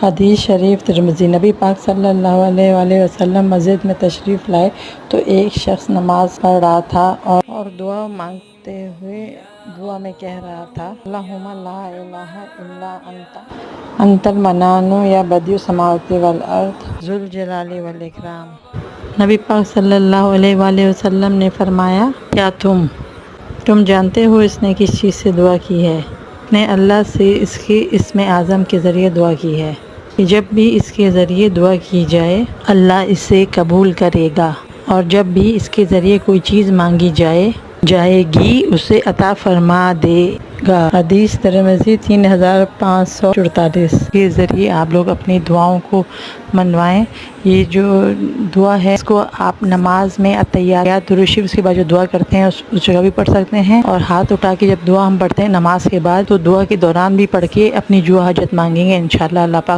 حدیث شریف ترمذی۔ نبی پاک صلی اللہ علیہ وآلہ وسلم مسجد میں تشریف لائے تو ایک شخص نماز پڑھ رہا تھا اور دعا مانگتے ہوئے دعا میں کہہ رہا تھا، اللہم لا الہ الا انت المنان یا بدیع السماوات والارض ذو الجلال والاکرام۔ نبی پاک صلی اللہ علیہ وآلہ وسلم نے فرمایا، کیا تم جانتے ہو اس نے کس چیز سے دعا کی ہے؟ نے اللہ سے اس کے اسم اعظم کے ذریعے دعا کی ہے کہ جب بھی اس کے ذریعے دعا کی جائے اللہ اسے قبول کرے گا، اور جب بھی اس کے ذریعے کوئی چیز مانگی جائے گی اسے عطا فرما دے گا۔ حدیث ترمذی 3544۔ کے ذریعے آپ لوگ اپنی دعاؤں کو منوائیں۔ یہ جو دعا ہے اس کو آپ نماز میں التحیات درود شریف اس کے بعد جو دعا کرتے ہیں اس جگہ بھی پڑھ سکتے ہیں، اور ہاتھ اٹھا کے جب دعا ہم پڑھتے ہیں نماز کے بعد تو دعا کے دوران بھی پڑھ کے اپنی جو حاجت مانگیں گے انشاءاللہ اللہ پاک